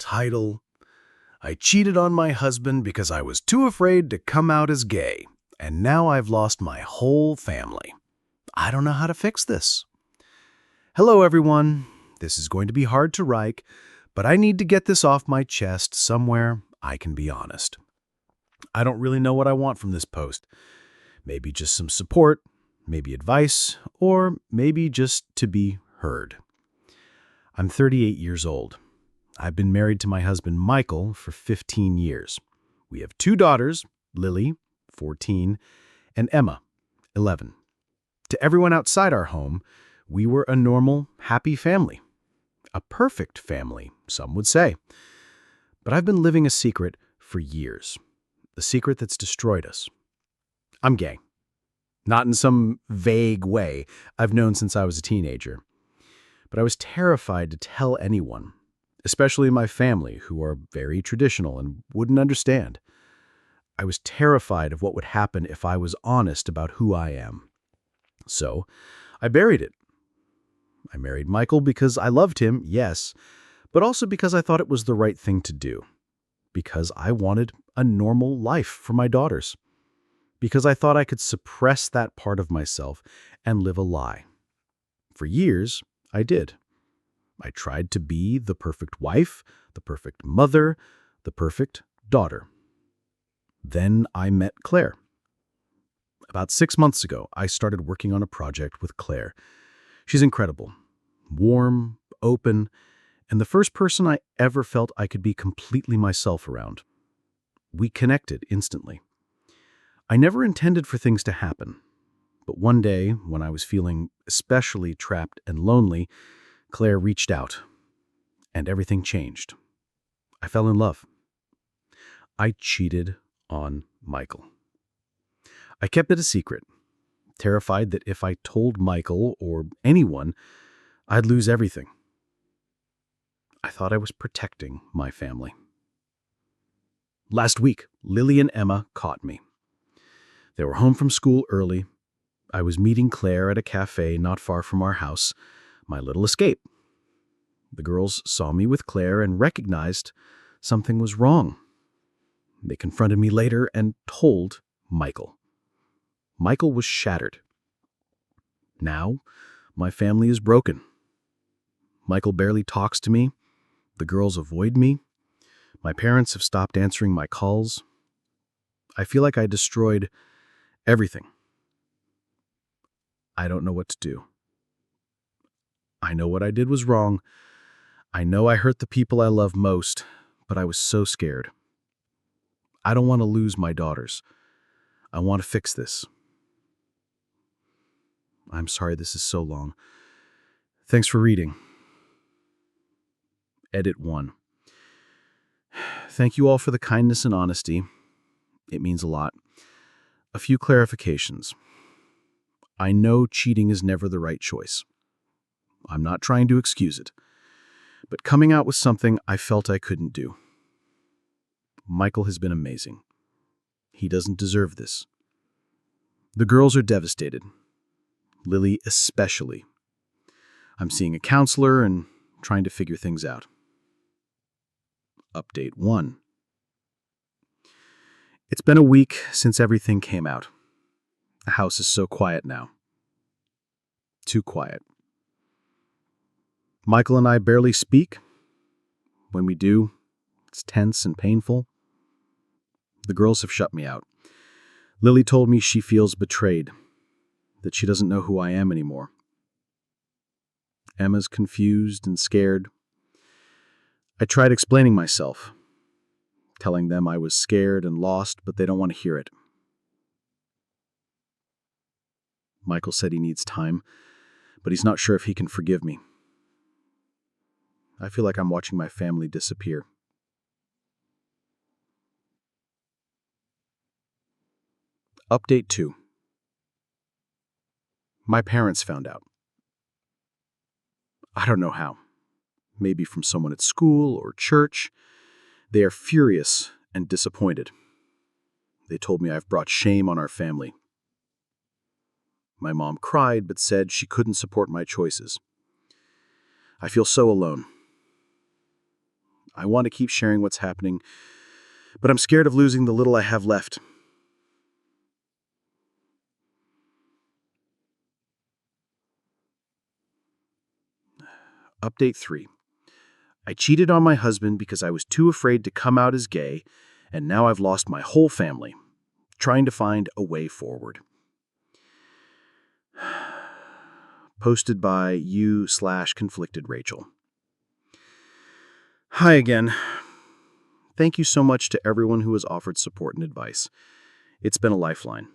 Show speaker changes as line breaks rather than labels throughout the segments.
Title: I cheated on my husband because I was too afraid to come out as gay, and now I've lost my whole family. I don't know how to fix this. Hello, everyone. This is going to be hard to write, but I need to get this off my chest somewhere I can be honest. I don't really know what I want from this post. Maybe just some support, maybe advice, or maybe just to be heard. I'm 38 years old. I've been married to my husband Michael for 15 years. We have 2 daughters, Lily, 14, and Emma, 11. To everyone outside our home, we were a normal, happy family. A perfect family, some would say. But I've been living a secret for years. A secret that's destroyed us. I'm gay. Not in some vague way I've known since I was a teenager. But I was terrified to tell anyone, especially my family, who are very traditional and wouldn't understand. I was terrified of what would happen if I was honest about who I am. So I buried it. I married Michael because I loved him, yes, but also because I thought it was the right thing to do. Because I wanted a normal life for my daughters. Because I thought I could suppress that part of myself and live a lie. For years, I did. I tried to be the perfect wife, the perfect mother, the perfect daughter. Then I met Claire. About 6 months ago, I started working on a project with Claire. She's incredible, warm, open, and the first person I ever felt I could be completely myself around. We connected instantly. I never intended for things to happen, but one day, when I was feeling especially trapped and lonely, Claire reached out, and everything changed. I fell in love. I cheated on Michael. I kept it a secret, terrified that if I told Michael or anyone, I'd lose everything. I thought I was protecting my family. Last week, Lily and Emma caught me. They were home from school early. I was meeting Claire at a cafe not far from our house, my little escape. The girls saw me with Claire and recognized something was wrong. They confronted me later and told Michael. Michael was shattered. Now, my family is broken. Michael barely talks to me. The girls avoid me. My parents have stopped answering my calls. I feel like I destroyed everything. I don't know what to do. I know what I did was wrong. I know I hurt the people I love most, but I was so scared. I don't want to lose my daughters. I want to fix this. I'm sorry this is so long. Thanks for reading. Edit 1. Thank you all for the kindness and honesty. It means a lot. A few clarifications. I know cheating is never the right choice. I'm not trying to excuse it. But coming out with something I felt I couldn't do. Michael has been amazing. He doesn't deserve this. The girls are devastated. Lily especially. I'm seeing a counselor and trying to figure things out. Update 1. It's been a week since everything came out. The house is so quiet now. Too quiet. Michael and I barely speak. When we do, it's tense and painful. The girls have shut me out. Lily told me she feels betrayed, that she doesn't know who I am anymore. Emma's confused and scared. I tried explaining myself, telling them I was scared and lost, but they don't want to hear it. Michael said he needs time, but he's not sure if he can forgive me. I feel like I'm watching my family disappear. Update 2. My parents found out. I don't know how. Maybe from someone at school or church. They are furious and disappointed. They told me I've brought shame on our family. My mom cried but said she couldn't support my choices. I feel so alone. I want to keep sharing what's happening, but I'm scared of losing the little I have left. Update 3. I cheated on my husband because I was too afraid to come out as gay, and now I've lost my whole family. Trying to find a way forward. Posted by you/conflicted Rachel. Hi again. Thank you so much to everyone who has offered support and advice. It's been a lifeline.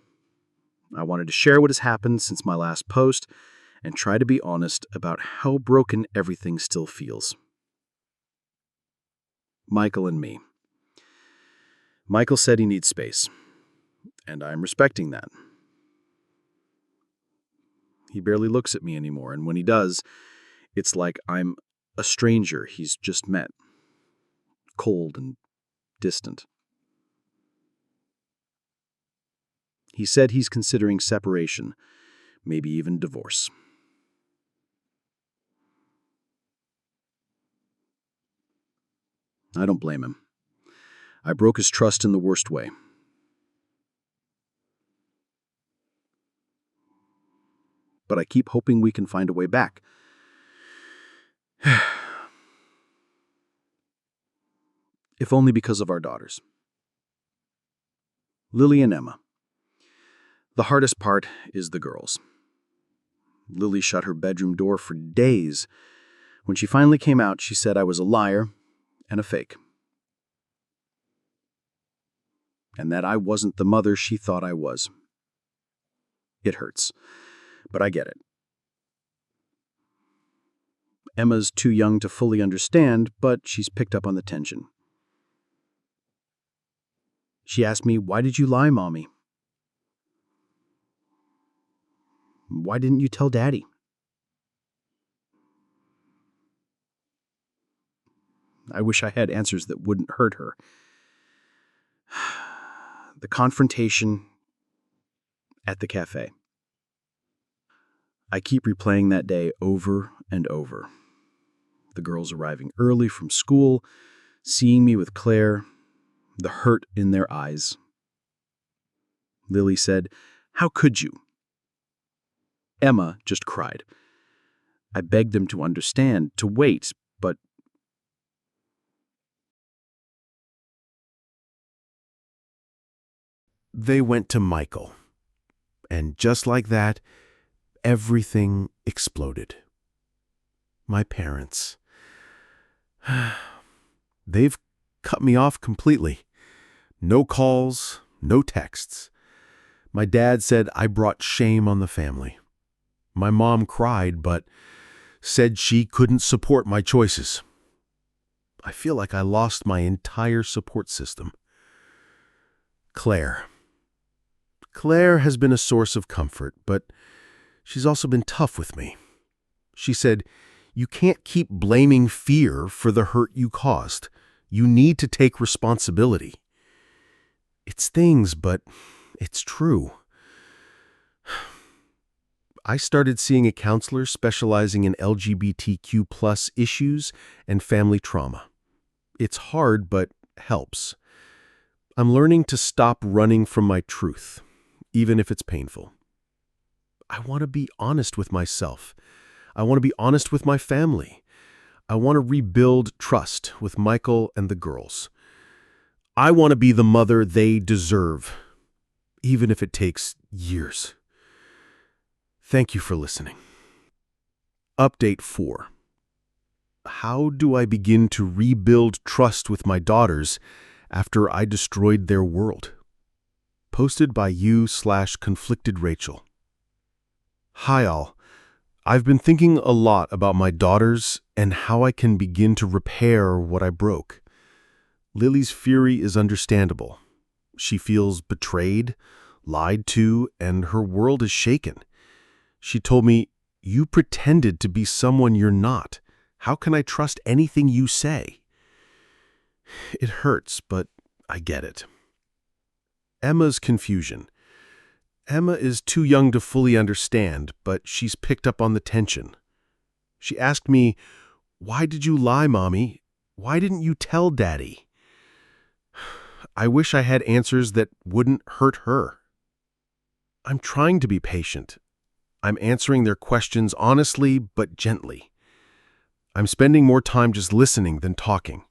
I wanted to share what has happened since my last post and try to be honest about how broken everything still feels. Michael and me. Michael said he needs space, and I'm respecting that. He barely looks at me anymore, and when he does, it's like I'm a stranger he's just met. Cold and distant. He said he's considering separation, maybe even divorce. I don't blame him. I broke his trust in the worst way. But I keep hoping we can find a way back. If only because of our daughters. Lily and Emma. The hardest part is the girls. Lily shut her bedroom door for days. When she finally came out, she said I was a liar and a fake. And that I wasn't the mother she thought I was. It hurts, but I get it. Emma's too young to fully understand, but she's picked up on the tension. She asked me, "Why did you lie, Mommy? Why didn't you tell Daddy?" I wish I had answers that wouldn't hurt her. The confrontation at the cafe. I keep replaying that day over and over. The girls arriving early from school, seeing me with Claire, the hurt in their eyes. Lily said, "How could you?" Emma just cried. I begged them to understand, to wait, but they went to Michael. And just like that, everything exploded. My parents. They've cut me off completely. No calls, no texts. My dad said I brought shame on the family. My mom cried, but said she couldn't support my choices. I feel like I lost my entire support system. Claire. Claire has been a source of comfort, but she's also been tough with me. She said, "You can't keep blaming fear for the hurt you caused. You need to take responsibility." It stings, but it's true. I started seeing a counselor specializing in LGBTQ+ issues and family trauma. It's hard, but helps. I'm learning to stop running from my truth, even if it's painful. I want to be honest with myself. I want to be honest with my family. I want to rebuild trust with Michael and the girls. I want to be the mother they deserve, even if it takes years. Thank you for listening. Update 4. How do I begin to rebuild trust with my daughters after I destroyed their world? Posted by you/conflicted Rachel. Hi all. I've been thinking a lot about my daughters and how I can begin to repair what I broke. Lily's fury is understandable. She feels betrayed, lied to, and her world is shaken. She told me, "You pretended to be someone you're not. How can I trust anything you say?" It hurts, but I get it. Emma's confusion. Emma is too young to fully understand, but she's picked up on the tension. She asked me, "Why did you lie, Mommy?
Why didn't you tell Daddy? I wish I had answers that wouldn't hurt her. I'm trying to be patient. I'm answering their questions honestly but gently. I'm spending more time just listening than talking.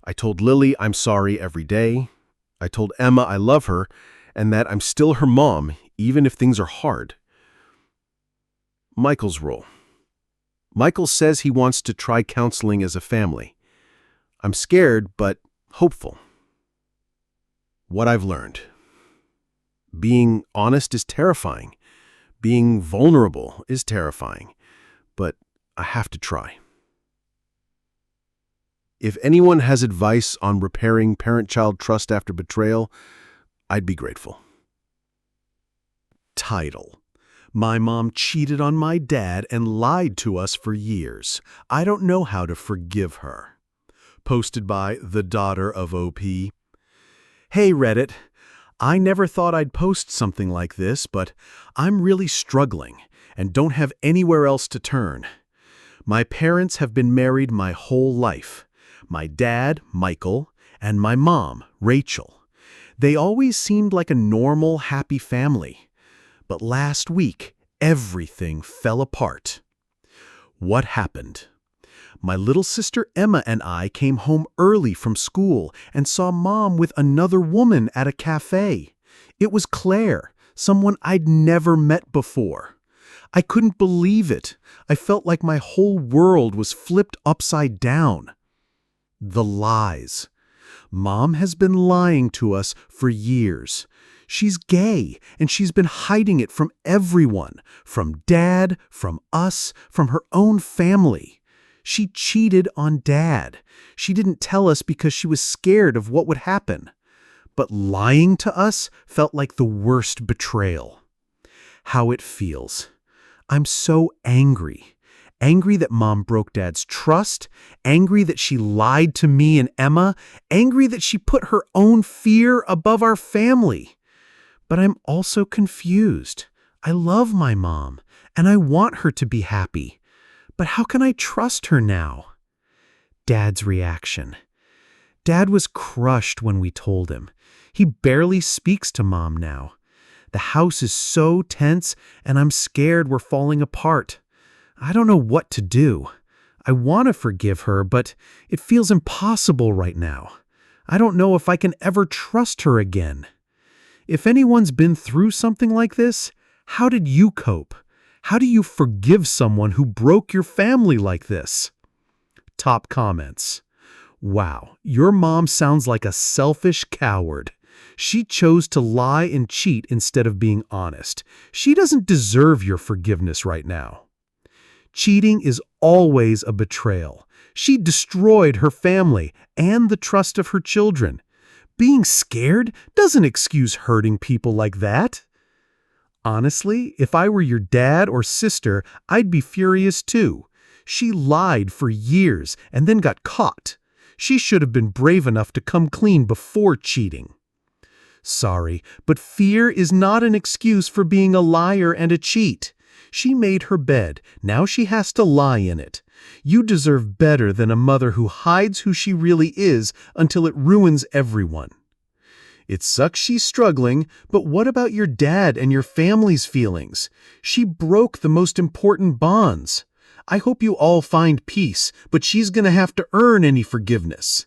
I told Lily I'm sorry every day. I told Emma I love her and that I'm still her mom, even if things are hard. Michael's role. Michael says he wants to try counseling as a family. I'm scared, but hopeful. What I've learned. Being honest is terrifying. Being vulnerable is terrifying. But I have to try. If anyone has advice on repairing parent-child trust after betrayal, I'd be grateful.
Title: My mom cheated on my dad and lied to us for years. I don't know how to forgive her. Posted by the daughter of OP. Hey Reddit, I never thought I'd post something like this, but I'm really struggling and don't have anywhere else to turn. My parents have been married my whole life. My dad, Michael, and my mom, Rachel. They always seemed like a normal, happy family. But last week, everything fell apart. What happened? My little sister Emma and I came home early from school and saw Mom with another woman at a cafe. It was Claire, someone I'd never met before. I couldn't believe it. I felt like my whole world was flipped upside down. The lies. Mom has been lying to us for years. She's gay, and she's been hiding it from everyone, from Dad, from us, from her own family. She cheated on Dad. She didn't tell us because she was scared of what would happen. But lying to us felt like the worst betrayal. How it feels. I'm so angry. Angry that Mom broke Dad's trust, angry that she lied to me and Emma, angry that she put her own fear above our family. But I'm also confused. I love my mom, and I want her to be happy. But how can I trust her now? Dad's reaction. Dad was crushed when we told him. He barely speaks to Mom now. The house is so tense, and I'm scared we're falling apart. I don't know what to do. I want to forgive her, but it feels impossible right now. I don't know if I can ever trust her again. If anyone's been through something like this, how did you cope? How do you forgive someone who broke your family like this? Top comments. Wow, your mom sounds like a selfish coward. She chose to lie and cheat instead of being honest. She doesn't deserve your forgiveness right now. Cheating is always a betrayal. She destroyed her family and the trust of her children. Being scared doesn't excuse hurting people like that. Honestly, if I were your dad or sister, I'd be furious too. She lied for years and then got caught. She should have been brave enough to come clean before cheating. Sorry, but fear is not an excuse for being a liar and a cheat. She made her bed. Now she has to lie in it. You deserve better than a mother who hides who she really is until it ruins everyone. It sucks she's struggling, but what about your dad and your family's feelings? She broke the most important bonds. I hope you all find peace, but she's going to have to earn any forgiveness.